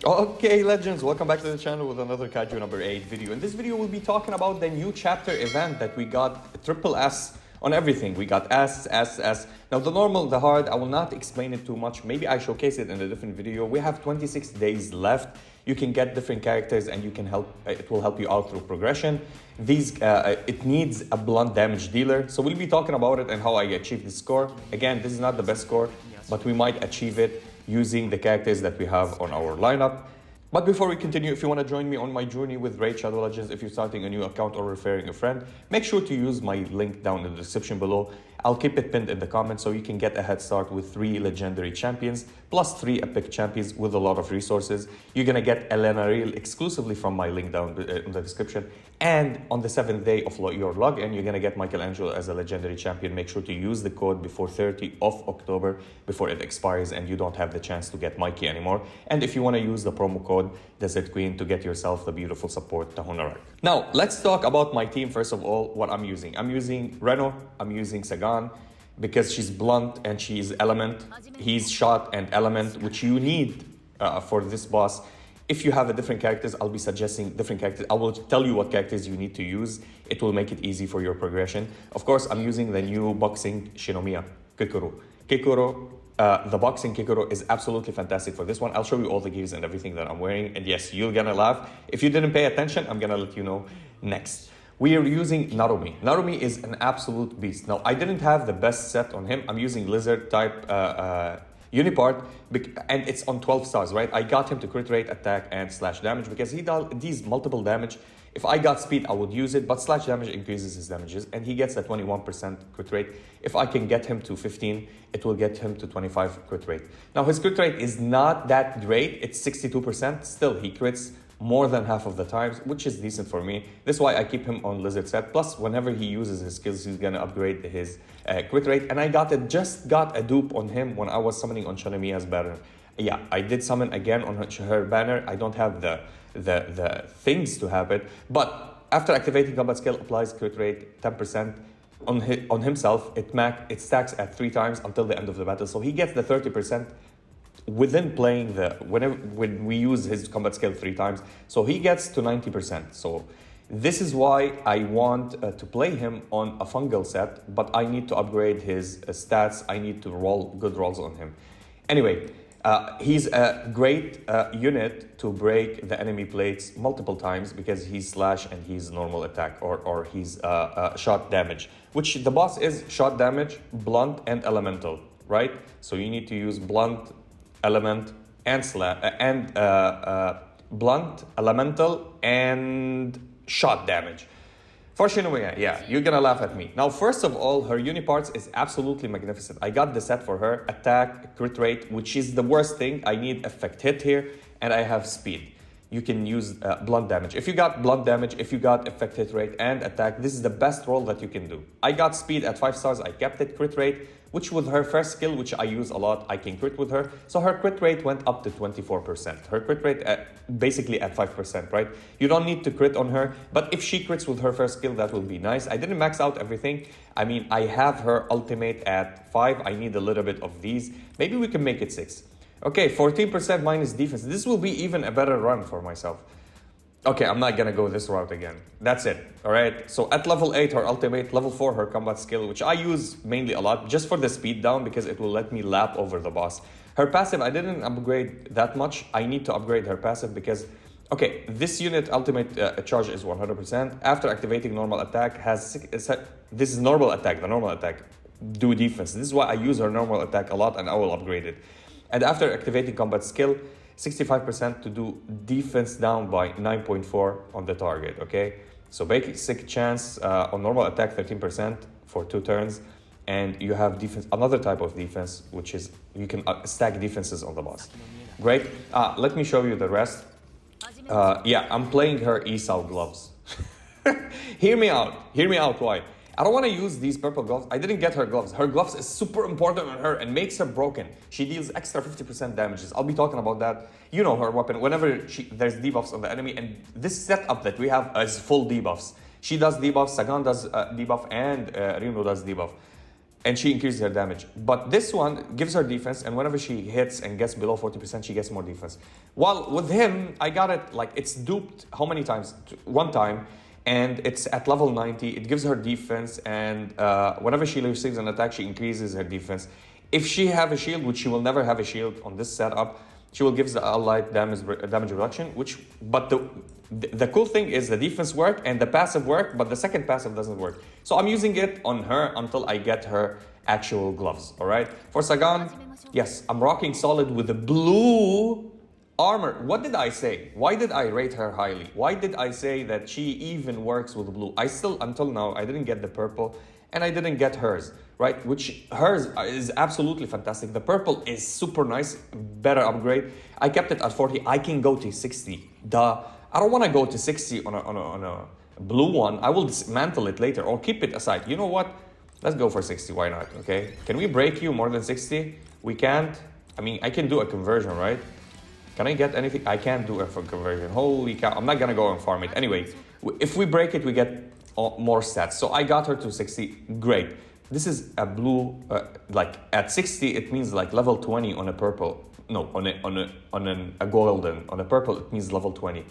Okay, legends, welcome back to the channel with another Kaiju number 8 video. In this video, we'll be talking about the new chapter event that we got triple S on everything. We got S, S, S. Now the normal, the hard, I will not explain it too much. Maybe I showcase it in a different video. We have 26 days left. You can get different characters and you can help, it will help you out through progression. It needs a blunt damage dealer. So we'll be talking about it and how I achieved this score. Again, this is not the best score, but we might achieve it using the characters that we have on our lineup. But before we continue, if you want to join me on my journey with Raid Shadow Legends, if you're starting a new account or referring a friend, make sure to use my link down in the description below. I'll keep it pinned in the comments so you can get a head start with 3 legendary champions plus 3 epic champions with a lot of resources. You're gonna get Elenaril exclusively from my link down in the description. And on the 7th day of your login, you're gonna get Michelangelo as a legendary champion. Make sure to use the code before 30th of October before it expires and you don't have the chance to get Mikey anymore. And if you want to use the promo code Desert Queen to get yourself the beautiful support Tagoar. Now, let's talk about my team first of all, what I'm using. I'm using Reno, I'm using Sagan, because she's blunt and she's element. He's shot and element, which you need for this boss. If you have a different characters, I'll be suggesting different characters. I will tell you what characters you need to use. It will make it easy for your progression. Of course, I'm using the new boxing Shinomiya, Kikoro. The boxing Kikoro is absolutely fantastic for this one. I'll show you all the gears and everything that I'm wearing. And yes, you're gonna laugh. If you didn't pay attention, I'm gonna let you know next. We are using Narumi. Narumi is an absolute beast. Now, I didn't have the best set on him. I'm using lizard type Unipart, and it's on 12 stars, right? I got him to crit rate, attack, and slash damage because he does these multiple damage. If I got speed, I would use it, but slash damage increases his damages, and he gets a 21% crit rate. If I can get him to 15, it will get him to 25 crit rate. Now, his crit rate is not that great. It's 62%. Still, he crits more than half of the times, which is decent for me. That's why I keep him on lizard set. Plus, whenever he uses his skills, he's gonna upgrade his crit rate. And I just got a dupe on him when I was summoning on Shinomiya's banner. Yeah, I did summon again on her banner. I don't have the things to have it, but after activating combat skill, applies crit rate 10% on himself. It stacks at 3 times until the end of the battle, so he gets the 30% within playing when we use his combat skill 3 times, so he gets to 90%. So this is why I want to play him on a fungal set, but I need to upgrade his stats. I need to roll good rolls on him. Anyway, he's a great unit to break the enemy plates multiple times because he's slash and he's normal attack or he's shot damage, which the boss is shot damage, blunt, and elemental, right? So you need to use blunt, element, and blunt, elemental, and shot damage. For Shinomiya, yeah, you're gonna laugh at me. Now, first of all, her Uniparts is absolutely magnificent. I got the set for her, attack, crit rate, which is the worst thing. I need effect hit here, and I have speed. You can use blunt damage. If you got blunt damage, if you got effect hit rate and attack, this is the best roll that you can do. I got speed at 5 stars, I kept it, crit rate, which with her first skill, which I use a lot, I can crit with her. So her crit rate went up to 24%. Her crit rate basically at 5%, right? You don't need to crit on her, but if she crits with her first skill, that will be nice. I didn't max out everything. I mean, I have her ultimate at 5. I need a little bit of these. Maybe we can make it 6. Okay, 14% minus defense. This will be even a better run for myself. Okay, I'm not gonna go this route again. That's it, all right? So at level 8, her ultimate, level 4, her combat skill, which I use mainly a lot just for the speed down because it will let me lap over the boss. Her passive, I didn't upgrade that much. I need to upgrade her passive because, okay, this unit ultimate charge is 100%. After activating normal attack, this is normal attack, the normal attack, do defense. This is why I use her normal attack a lot and I will upgrade it. And after activating combat skill, 65% to do defense down by 9.4 on the target, okay? So basic chance on normal attack 13% for 2 turns, and you have defense, another type of defense, which is you can stack defenses on the boss. Great. Let me show you the rest. Yeah, I'm playing her Esau gloves. Hear me out, why? I don't want to use these purple gloves. I didn't get her gloves. Her gloves is super important on her and makes her broken. She deals extra 50% damages. I'll be talking about that. You know her weapon. Whenever there's debuffs on the enemy, and this setup that we have is full debuffs. She does debuff, Sagan does debuff, and Reno does debuff. and she increases her damage. But this one gives her defense, and whenever she hits and gets below 40%, she gets more defense. While with him, I got it, like, it's duped how many times? One time, and it's at level 90. It gives her defense, and whenever she receives an attack, she increases her defense. If she have a shield, which she will never have a shield on this setup, she will give the allied damage reduction, but the cool thing is the defense work and the passive work, but the second passive doesn't work. So I'm using it on her until I get her actual gloves, all right? For Sagan, yes, I'm rocking solid with the blue armor. What did I say? Why did I rate her highly? Why did I say that she even works with blue? I still, until now, I didn't get the purple, and I didn't get hers, right? Which hers is absolutely fantastic. The purple is super nice, better upgrade. I kept it at 40. I can go to 60. I don't want to go to 60 on a blue one. I will dismantle it later or keep it aside. You know what? Let's go for 60. Why not? Okay. Can we break you more than 60? We can't. I mean, I can do a conversion, right? Can I get anything? I can't do a conversion. Holy cow. I'm not going to go and farm it. Anyway, if we break it, we get more stats. So I got her to 60. Great. This is a blue, like at 60, it means like level 20 on a purple. No, on a golden. On a purple, it means level 20.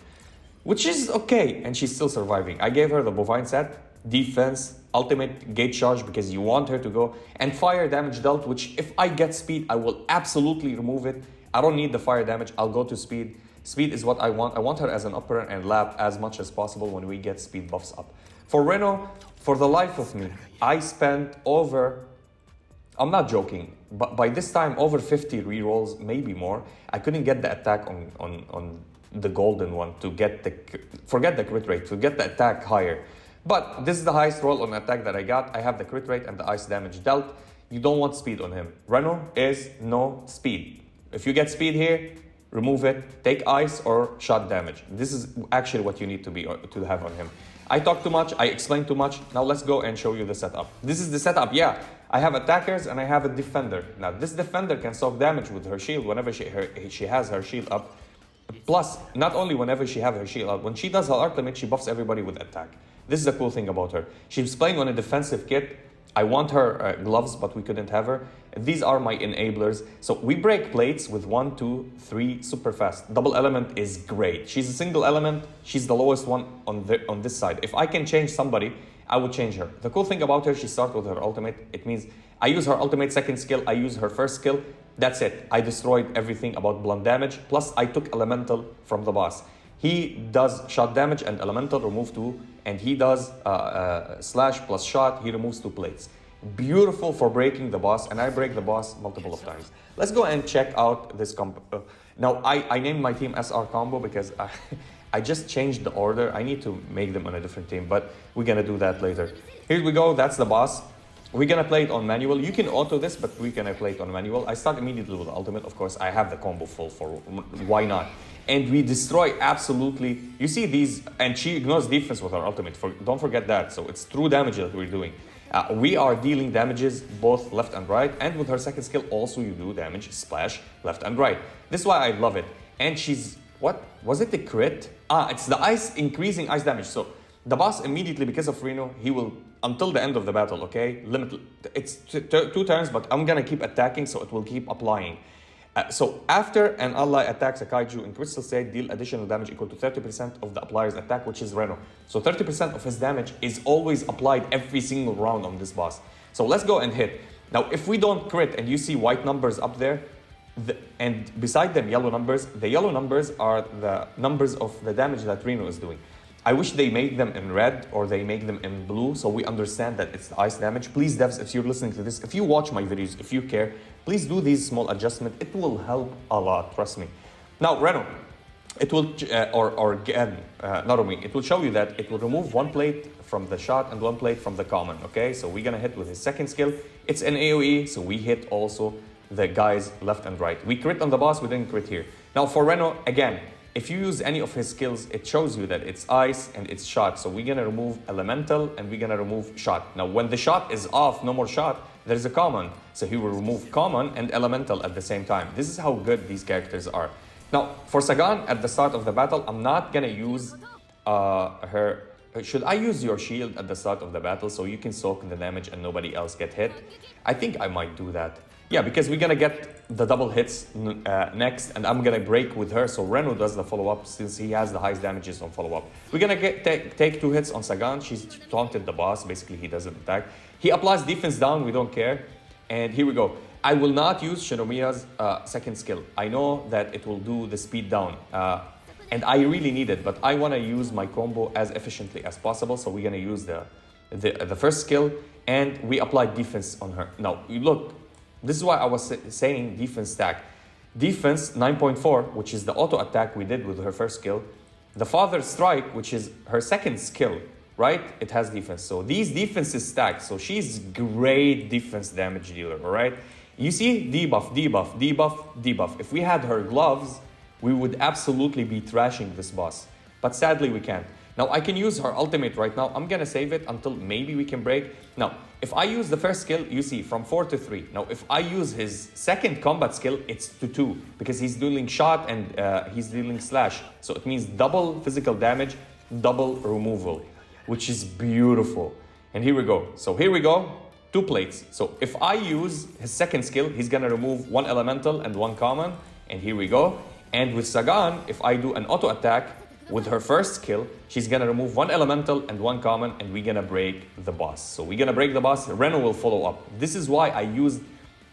Which is okay, and she's still surviving. I gave her the bovine set, defense, ultimate gate charge because you want her to go, and fire damage dealt, which if I get speed, I will absolutely remove it. I don't need the fire damage, I'll go to speed. Speed is what I want. I want her as an upper and lap as much as possible when we get speed buffs up. For Reno, for the life of me, I spent over, I'm not joking, but by this time over 50 rerolls, maybe more. I couldn't get the attack on the golden one to get the, forget the crit rate, to get the attack higher. But this is the highest roll on attack that I got. I have the crit rate and the ice damage dealt. You don't want speed on him. Reno is no speed. If you get speed here, remove it, take ice or shot damage. This is actually what you need to have on him. I talk too much, I explain too much. Now let's go and show you the setup. This is the setup, yeah. I have attackers and I have a defender. Now this defender can soak damage with her shield whenever she has her shield up. Plus, not only whenever she has her shield up, when she does her ultimate, she buffs everybody with attack. This is the cool thing about her. She's playing on a defensive kit. I want her gloves, but we couldn't have her. These are my enablers. So we break plates with 1, 2, 3 super fast. Double element is great. She's a single element. She's the lowest one on this side. If I can change somebody, I would change her. The cool thing about her, she starts with her ultimate. It means I use her ultimate second skill. I use her first skill. That's it. I destroyed everything about blunt damage. Plus, I took elemental from the boss. He does shot damage and elemental, remove 2. And he does slash plus shot, he removes 2 plates. Beautiful for breaking the boss, and I break the boss multiple of times. Let's go and check out this combo. Now, I named my team SR Combo because I just changed the order. I need to make them on a different team, but we're gonna do that later. Here we go, that's the boss. We're gonna play it on manual. You can auto this, but we're gonna play it on manual. I start immediately with ultimate. Of course, I have the combo full for why not? And we destroy absolutely. You see these, and she ignores defense with her ultimate. Don't forget that. So it's true damage that we're doing. We are dealing damages both left and right, and with her second skill also you do damage splash left and right. This is why I love it. And she's, what was it, the crit? It's the ice, increasing ice damage. So the boss immediately, because of Reno, he will, until the end of the battle, okay, limit, it's 2 turns, but I'm gonna keep attacking, so it will keep applying. So after an ally attacks a kaiju in crystal state, deal additional damage equal to 30% of the applier's attack, which is Reno. So 30% of his damage is always applied every single round on this boss. So let's go and hit. Now, if we don't crit and you see white numbers up there, and beside them yellow numbers, the yellow numbers are the numbers of the damage that Reno is doing. I wish they make them in red or they make them in blue so we understand that it's the ice damage. Please, devs, if you're listening to this, if you watch my videos, if you care, please do these small adjustments. It will help a lot, trust me. Now, Reno, it will, not only, it will show you that it will remove 1 plate from the shot and 1 plate from the common, okay? So we're gonna hit with his second skill. It's an AoE, so we hit also the guys left and right. We crit on the boss, we didn't crit here. Now for Reno, again, if you use any of his skills, it shows you that it's ice and it's shot. So we're gonna remove elemental and we're gonna remove shot. Now when the shot is off, no more shot, there's a common. So he will remove common and elemental at the same time. This is how good these characters are. Now for Sagan, at the start of the battle, I'm not gonna use her should I use your shield at the start of the battle so you can soak the damage and nobody else get hit? I think I might do that. Yeah, because we're gonna get the double hits next, and I'm gonna break with her, so Reno does the follow-up since he has the highest damages on follow-up. We're gonna take 2 hits on Sagan. She's taunted the boss. Basically, he doesn't attack. He applies defense down. We don't care. And here we go. I will not use Shinomiya's second skill. I know that it will do the speed down. And I really need it, but I want to use my combo as efficiently as possible. So we're going to use the first skill, and we apply defense on her. Now, look, this is why I was saying defense stack. Defense 9.4, which is the auto attack we did with her first skill. The Father Strike, which is her second skill, right? It has defense. So these defenses stack. So she's great defense damage dealer, all right? You see, debuff, debuff, debuff, debuff. If we had her gloves, we would absolutely be trashing this boss. But sadly, we can't. Now, I can use her ultimate right now. I'm gonna save it until maybe we can break. Now, if I use the first skill, you see, from 4 to 3. Now, if I use his second combat skill, it's to 2. Because he's dealing shot and he's dealing slash. So it means double physical damage, double removal, which is beautiful. And here we go. So here we go. 2 plates. So if I use his second skill, he's gonna remove 1 elemental and 1 common. And here we go. And with Sagan, if I do an auto attack with her first skill, she's gonna remove 1 elemental and 1 common, and we're gonna break the boss. So we're gonna break the boss. Reno will follow up. This is why I used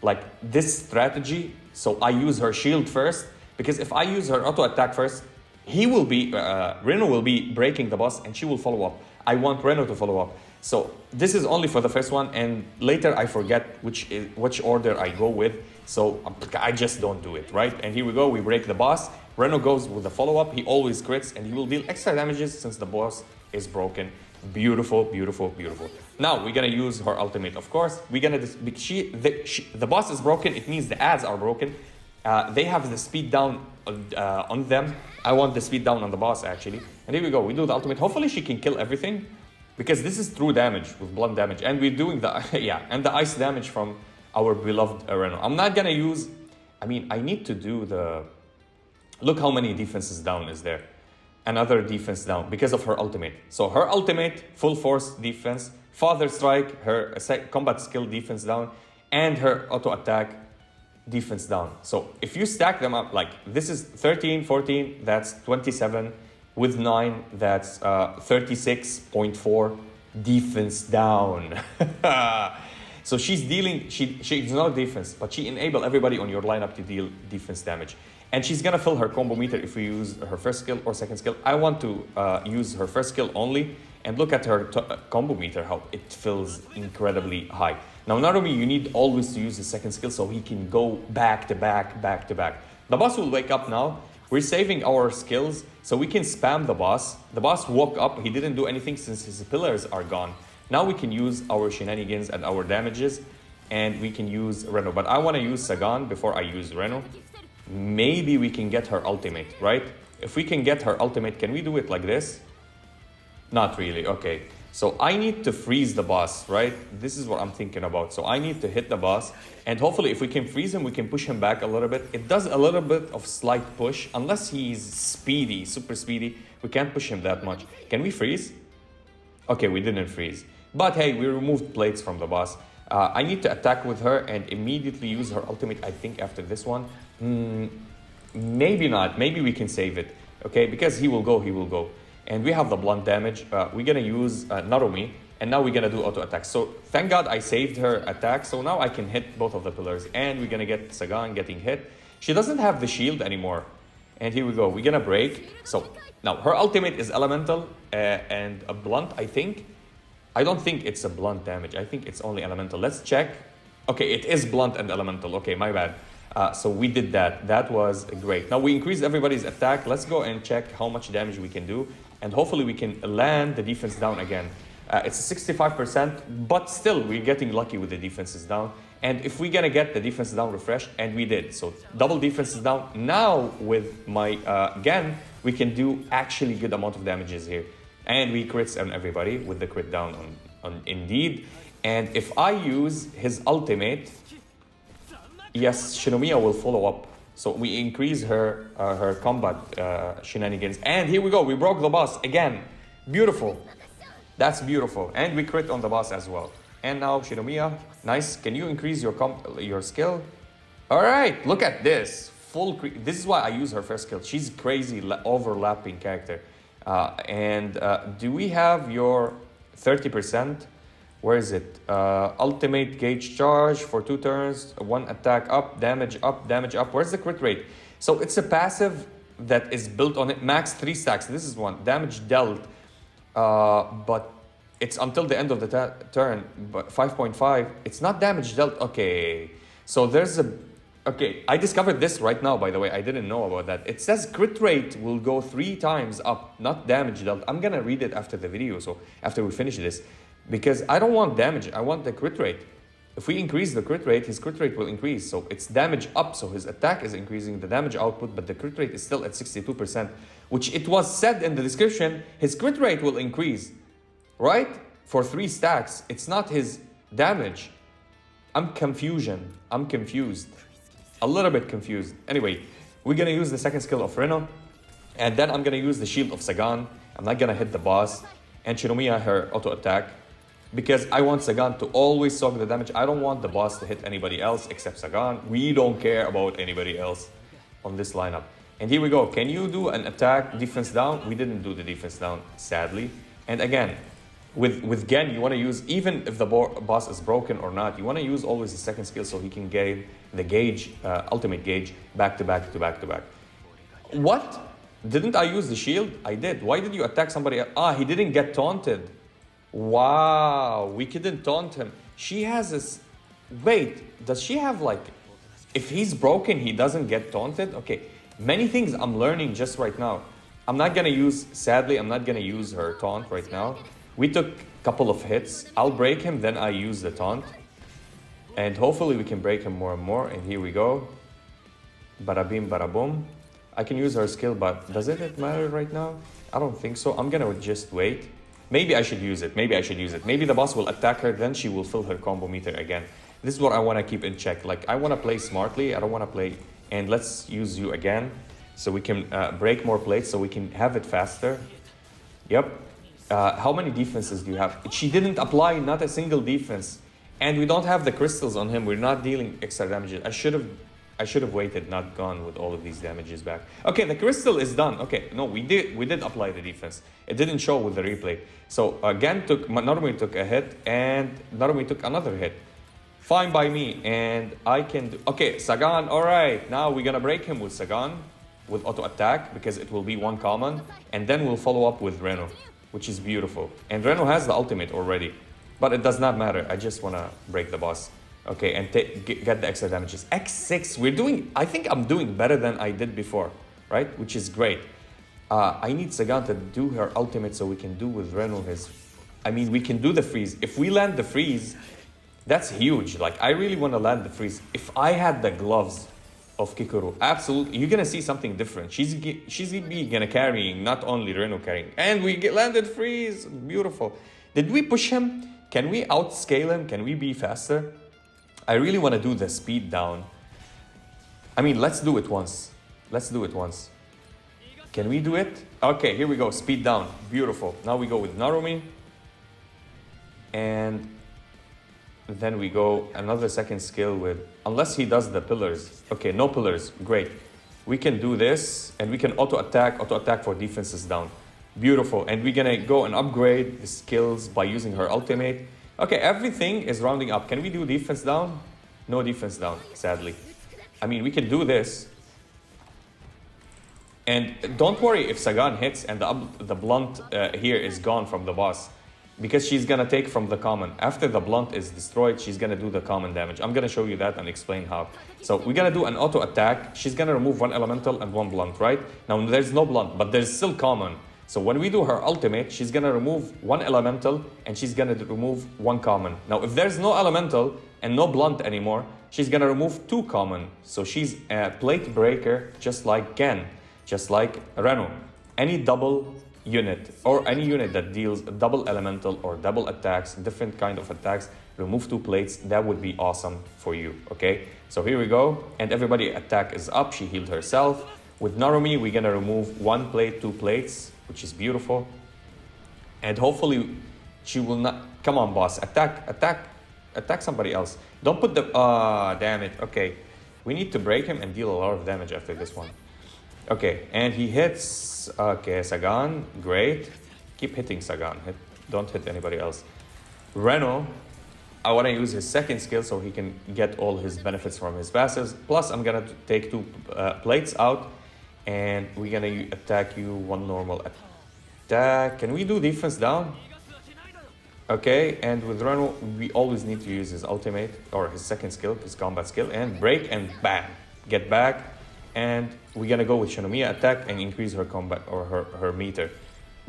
like this strategy. So I use her shield first, because if I use her auto attack first, Reno will be breaking the boss, and she will follow up. I want Reno to follow up. So this is only for the first one, and later I forget which order I go with. So I just don't do it, right? And here we go, we break the boss. Reno goes with the follow-up. He always crits, and he will deal extra damages since the boss is broken. Beautiful, beautiful, beautiful. Now we're gonna use her ultimate, of course. We're gonna the boss is broken. It means the ads are broken. They have the speed down on them. I want the speed down on the boss actually. And here we go. We do the ultimate. Hopefully she can kill everything, because this is true damage with blunt damage, and we're doing the and the ice damage from our beloved Reno. I'm not gonna use. I mean, I need to do the. Look how many defenses down is there. Another defense down because of her ultimate. So her ultimate, full force defense, Father Strike, her combat skill defense down, and her auto attack defense down. So if you stack them up, like this is 13, 14, that's 27. With 9, that's 36.4 defense down. So she's dealing, she's not defense, but she enables everybody on your lineup to deal defense damage. And she's gonna fill her combo meter if we use her first skill or second skill. I want to use her first skill only, and look at her combo meter, how it fills incredibly high. Now, not only you need always to use the second skill so he can go back to back, back to back. The boss will wake up now. We're saving our skills so we can spam the boss. The boss woke up, he didn't do anything since his pillars are gone. Now we can use our shenanigans and our damages, and we can use Reno. But I want to use Sagan before I use Reno. Maybe we can get her ultimate, right? If we can get her ultimate, can we do it like this? Not really, okay. So I need to freeze the boss, right? This is what I'm thinking about. So I need to hit the boss, and hopefully if we can freeze him, we can push him back a little bit. It does a little bit of slight push. Unless he's speedy, super speedy, we can't push him that much. Can we freeze? Okay, we didn't freeze. But hey, we removed plates from the boss. I need to attack with her and immediately use her ultimate, I think, after this one. Maybe not. Maybe we can save it, okay? Because he will go, he will go. And we have the blunt damage. We're gonna use Narumi, and now we're gonna do auto attack. So thank God I saved her attack, so now I can hit both of the pillars, and we're gonna get Sagan getting hit. She doesn't have the shield anymore. And here we go, we're gonna break. So now her ultimate is elemental and a blunt, I think. I don't think it's a blunt damage. I think it's only elemental. Let's check. Okay, it is blunt and elemental. Okay, my bad. So we did that. That was great. Now we increased everybody's attack. Let's go and check how much damage we can do. And hopefully we can land the defense down again. It's a 65%, but still we're getting lucky with the defenses down. And if we're gonna get the defense down refreshed, and we did. So double defenses down. Now with my Gen, we can do actually good amount of damages here. And we crits on everybody with the crit down on Indeed. And if I use his ultimate, yes, Shinomiya will follow up. So we increase her combat shenanigans. And here we go. We broke the boss again. Beautiful. That's beautiful. And we crit on the boss as well. And now Shinomiya, nice. Can you increase your skill? All right, look at this. This is why I use her first skill. She's crazy overlapping character. Do we have your 30%? Where is it? Ultimate gauge charge for 2 turns, 1 attack up, damage up, damage up. Where's the crit rate? So it's a passive that is built on it. Max 3 stacks. This is one. Damage dealt. But it's until the end of the turn. But 5.5. It's not damage dealt. Okay. So there's a... Okay, I discovered this right now, by the way. I didn't know about that. It says crit rate will go 3 times up, not damage dealt. I'm gonna read it after the video, so after we finish this. Because I don't want damage, I want the crit rate. If we increase the crit rate, his crit rate will increase. So it's damage up, so his attack is increasing the damage output, but the crit rate is still at 62%, which it was said in the description, his crit rate will increase, right? For 3 stacks, it's not his damage. I'm confused. A little bit confused. Anyway, we're gonna use the second skill of Reno, and then I'm gonna use the shield of Sagan. I'm not gonna hit the boss, and Shinomiya her auto attack, because I want Sagan to always soak the damage. I don't want the boss to hit anybody else except Sagan. We don't care about anybody else on this lineup. And here we go. Can you do an attack defense down? We didn't do the defense down, sadly. And again, with Gen, you want to use, even if the boss is broken or not, you want to use always the second skill so he can gain the gauge, ultimate gauge, back to back to back to back. What? Didn't I use the shield? I did. Why did you attack somebody else? Ah, he didn't get taunted. Wow, we couldn't taunt him. She has this... Wait, does she have like... If he's broken, he doesn't get taunted? Okay, many things I'm learning just right now. I'm not gonna use... Sadly, I'm not gonna use her taunt right now. We took a couple of hits. I'll break him, then I use the taunt. And hopefully we can break him more and more. And here we go. Bada bim, bada boom. I can use her skill, but does it matter right now? I don't think so. I'm gonna just wait. Maybe I should use it. Maybe the boss will attack her, then she will fill her combo meter again. This is what I want to keep in check. Like, I want to play smartly. I don't want to play... And let's use you again, so we can break more plates, so we can have it faster. Yep. How many defenses do you have? She didn't apply not a single defense. And we don't have the crystals on him. We're not dealing extra damages. I should have waited, not gone with all of these damages back. Okay, the crystal is done. Okay, no, we did apply the defense. It didn't show with the replay. So again, Narumi took a hit, and Narumi took another hit. Fine by me, and I can do... Okay, Sagan, all right. Now we're gonna break him with Sagan, with auto attack, because it will be 1 common, and then we'll follow up with Reno, which is beautiful. And Reno has the ultimate already, but it does not matter. I just wanna break the boss. Okay, and get the extra damages. X6, we're doing... I think I'm doing better than I did before, right? Which is great. I need Sagan to do her ultimate so we can do with Reno his... I mean, we can do the freeze. If we land the freeze, that's huge. Like, I really want to land the freeze. If I had the gloves of Kikuru, absolutely, you're going to see something different. She's going to carrying, not only Reno carrying. And we landed freeze. Beautiful. Did we push him? Can we outscale him? Can we be faster? I really want to do the speed down. I mean, let's do it once. Can we do it? Okay, here we go. Speed down. Beautiful. Now we go with Narumi. And then we go another second skill with... Unless he does the pillars. Okay, no pillars. Great. We can do this. And we can auto attack for defenses down. Beautiful. And we're going to go and upgrade the skills by using her ultimate. Okay, everything is rounding up. Can we do defense down? No defense down, sadly. I mean, we can do this. And don't worry if Sagan hits and the blunt here is gone from the boss. Because she's going to take from the common. After the blunt is destroyed, she's going to do the common damage. I'm going to show you that and explain how. So we're going to do an auto attack. She's going to remove 1 elemental and 1 blunt, right? Now, there's no blunt, but there's still common. So when we do her ultimate, she's going to remove 1 elemental and she's going to remove 1 common. Now, if there's no elemental and no blunt anymore, she's going to remove 2 common. So she's a plate breaker, just like Gen, just like Reno. Any double unit or any unit that deals double elemental or double attacks, different kind of attacks, remove 2 plates. That would be awesome for you, okay? So here we go. And everybody attack is up. She healed herself. With Narumi, we're going to remove 1 plate, 2 plates, which is beautiful. And hopefully She will not. Come on, boss. Attack somebody else. Don't put the. Damn it. Okay. We need to break him and deal a lot of damage after this one. Okay, and he hits. Okay, Sagan. Great. Keep hitting Sagan. Don't hit anybody else. Reno. I want to use his second skill so he can get all his benefits from his passives. Plus, I'm gonna take 2 plates out, and we're gonna attack you 1 normal attack. Can we do defense down? Okay, and with Reno, we always need to use his ultimate or his second skill, his combat skill, and break and bam, get back. And we're gonna go with Shinomiya attack and increase her combat or her meter.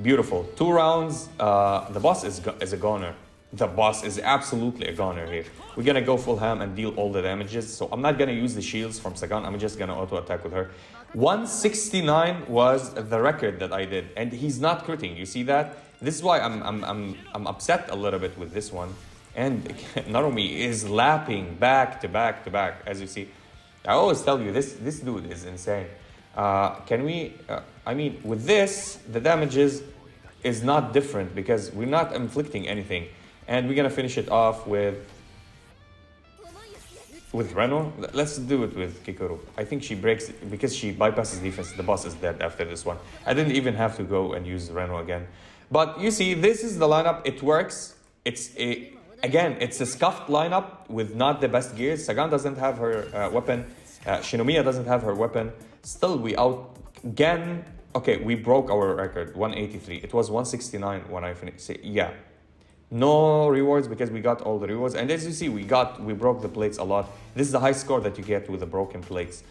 Beautiful. 2 rounds. The boss is a goner. The boss is absolutely a goner here. We're gonna go full ham and deal all the damages. So I'm not gonna use the shields from Sagan. I'm just gonna auto attack with her. 169 was the record that I did, and he's not critting. You see that? This is why I'm upset a little bit with this one. And Narumi is lapping back to back to back, as you see. I always tell you this dude is insane. Can we? I mean, with this, the damages is not different because we're not inflicting anything. And we're gonna finish it off with Reno. Let's do it with Kikoru. I think she breaks because she bypasses defense. The boss is dead after this one. I didn't even have to go and use Reno again. But you see, this is the lineup. It works. Again, it's a scuffed lineup with not the best gears. Sagan doesn't have her weapon. Shinomiya doesn't have her weapon. Still, we out again. Okay, we broke our record, 183. It was 169 when I finished. Yeah. No rewards because we got all the rewards. And as you see, we broke the plates a lot. This is the high score that you get with the broken plates.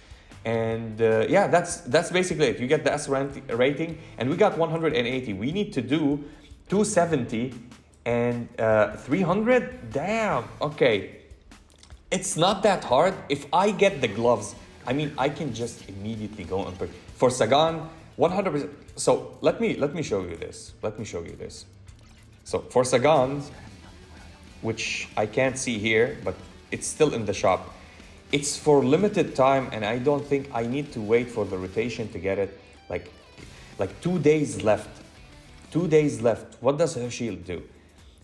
And yeah, that's basically it. You get the S rating, and we got 180. We need to do 270 and 300. Damn. Okay, it's not that hard. If I get the gloves, I mean, I can just immediately go and put for Sagan 100%. So let me show you this. Let me show you this. So for Sagan, which I can't see here, but it's still in the shop. It's for limited time, and I don't think I need to wait for the rotation to get it. Like 2 days left. 2 days left. What does her shield do?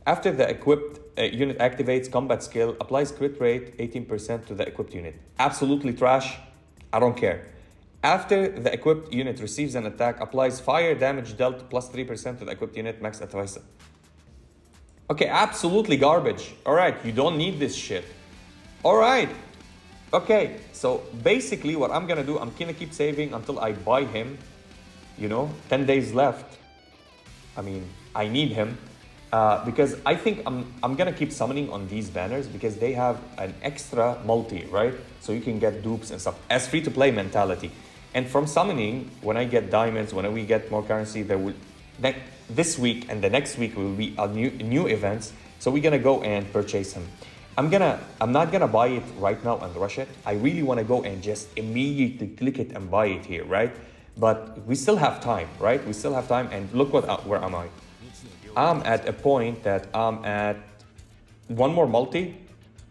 After the equipped unit activates combat skill, applies crit rate 18% to the equipped unit. Absolutely trash. I don't care. After the equipped unit receives an attack, applies fire damage dealt plus 3% to the equipped unit max advice. Okay, absolutely garbage. All right, you don't need this shit. All right. Okay, so basically what I'm gonna do, I'm gonna keep saving until I buy him. You know, 10 days left. I mean, I need him because I think I'm gonna keep summoning on these banners because they have an extra multi, right? So you can get dupes and stuff as free-to-play mentality. And from summoning, when I get diamonds, when we get more currency, there will this week and the next week will be a new events. So we're gonna go and purchase him. I'm not gonna buy it right now and rush it. I really want to go and just immediately click it and buy it here, right? But we still have time, right? We still have time. And look where am I? I'm at a point that I'm at 1 more multi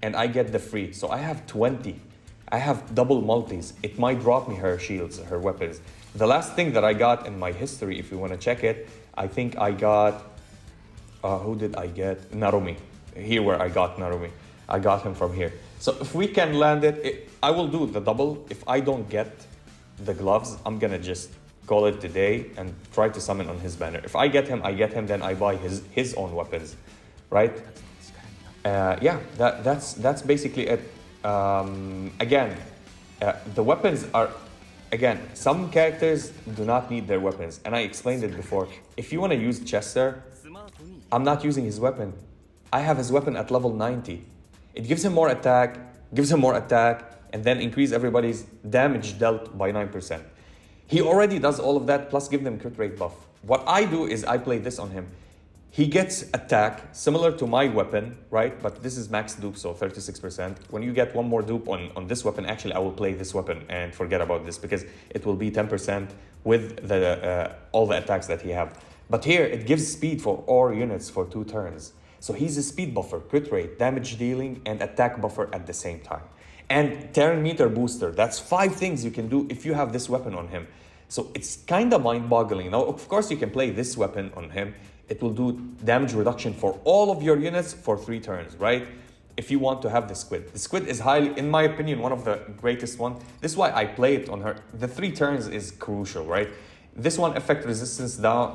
and I get the free. So I have 20. I have double multis. It might drop me her shields, her weapons. The last thing that I got in my history, if you want to check it, I think I got, who did I get? Narumi. Here where I got Narumi. I got him from here. So if we can land it, I will do the double. If I don't get the gloves, I'm gonna just call it today and try to summon on his banner. If I get him, then I buy his own weapons, right? Yeah, that's basically it. Again, the weapons are, again, some characters do not need their weapons, and I explained it before. If you want to use Chester, I'm not using his weapon. I have his weapon at level 90. It gives him more attack, and then increase everybody's damage dealt by 9%. He already does all of that, plus give them crit rate buff. What I do is I play this on him. He gets attack, similar to my weapon, right? But this is max dupe, so 36%. When you get 1 more dupe on this weapon, actually I will play this weapon and forget about this because it will be 10% with the all the attacks that he have. But here, it gives speed for all units for 2 turns. So he's a speed buffer, crit rate, damage dealing, and attack buffer at the same time. And turn meter booster. That's 5 things you can do if you have this weapon on him. So it's kind of mind-boggling. Now, of course, you can play this weapon on him It will do damage reduction for all of your units for 3 turns, right? If you want to have the squid. The squid is highly, in my opinion, one of the greatest one. This is why I play it on her. The 3 turns is crucial, right? This one effect resistance down,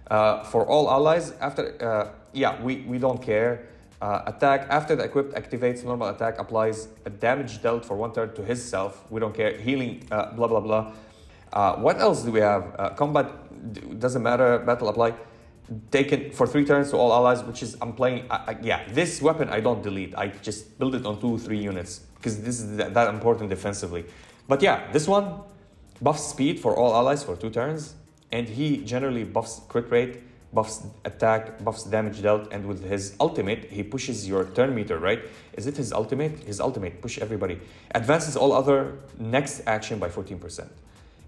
for all allies, after, yeah, we don't care. Attack, after the equipped activates, normal attack applies a damage dealt for 1 turn to his self. We don't care. Healing, blah, blah, blah. What else do we have? Combat, doesn't matter, battle apply. Taken for 3 turns to all allies, which is, I'm playing, yeah, this weapon I don't delete. I just build it on 2-3 units because this is that important defensively. But yeah, this one buffs speed for all allies for 2 turns. And he generally buffs crit rate, buffs attack, buffs damage dealt, and with his ultimate, he pushes your turn meter, right? Is it his ultimate? His ultimate, push everybody. Advances all other next action by 14%.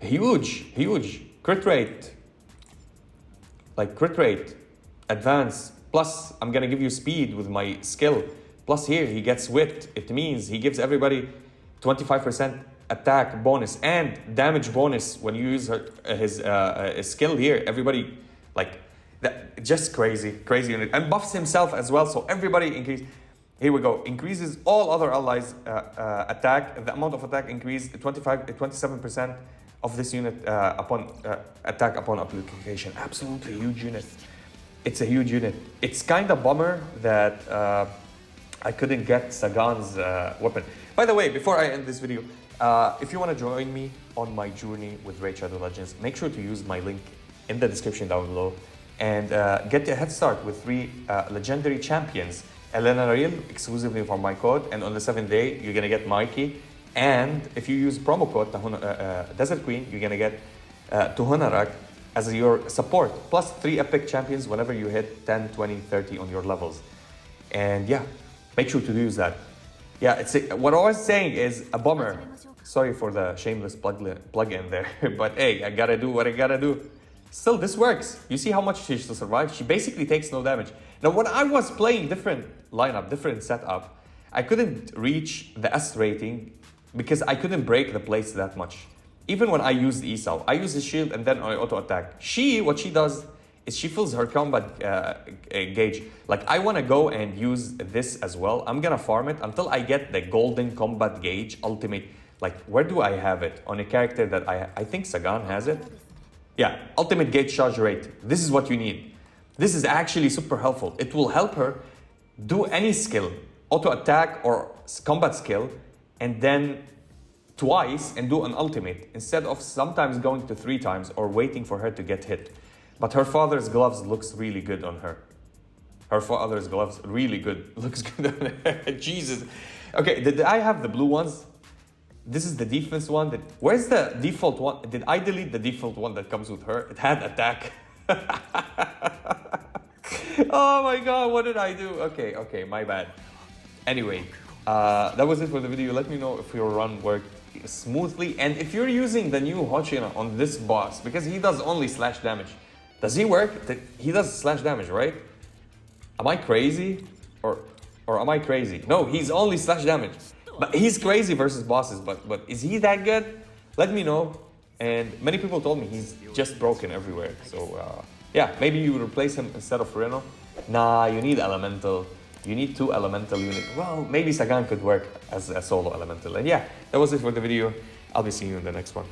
Huge, huge. Crit rate. Like crit rate, advance, plus I'm gonna give you speed with my skill. Plus here, he gets whipped. It means he gives everybody 25% attack bonus and damage bonus when you use his skill here. Everybody, like, that, just crazy unit. And buffs himself as well, so everybody increase. Here we go, increases all other allies attack. The amount of attack increased 27% of this unit upon attack upon application. Absolutely huge unit. It's a huge unit. It's kind of bummer that I couldn't get Sagan's weapon. By the way, before I end this video, if you want to join me on my journey with Raid Shadow Legends, make sure to use my link in the description down below and get a head start with 3 legendary champions. Elenaril exclusively for my code, and on the 7th day you're gonna get Mikey. And if you use promo code Desert Queen, you're gonna get Tuhonarak as your support, plus 3 epic champions whenever you hit 10, 20, 30 on your levels. And yeah, make sure to use that. Yeah, what I was saying is a bummer. Sorry for the shameless plug-in there, but hey, I gotta do what I gotta do. Still, this works. You see how much she to survive? She basically takes no damage. Now, when I was playing different lineup, different setup, I couldn't reach the S rating because I couldn't break the plates that much. Even when I used Esau, I use the shield and then I auto-attack. What she does is she fills her combat gauge. Like, I want to go and use this as well. I'm going to farm it until I get the golden combat gauge ultimate. Like, where do I have it? On a character that I think Sagan has it. Yeah, ultimate gauge charge rate. This is what you need. This is actually super helpful. It will help her do any skill, auto-attack or combat skill, and then twice and do an ultimate instead of sometimes going to 3 times or waiting for her to get hit. But her father's gloves looks really good on her. Her father's gloves really good. Looks good on her. Jesus. Okay, did I have the blue ones? This is the defense one. Where's the default one? Did I delete the default one that comes with her? It had attack. Oh my god, what did I do? Okay, my bad. Anyway, that was it for the video. Let me know if your run worked smoothly and if you're using the new Hoshina on this boss, because he does only slash damage. Does he work? He does slash damage, right? Am I crazy? Or am I crazy? No, he's only slash damage. But he's crazy versus bosses, but is he that good? Let me know. And many people told me he's just broken everywhere. So yeah, maybe you replace him instead of Reno. Nah, you need elemental. You need 2 elemental units. Well, maybe Sagan could work as a solo elemental. And yeah, that was it for the video. I'll be seeing you in the next one.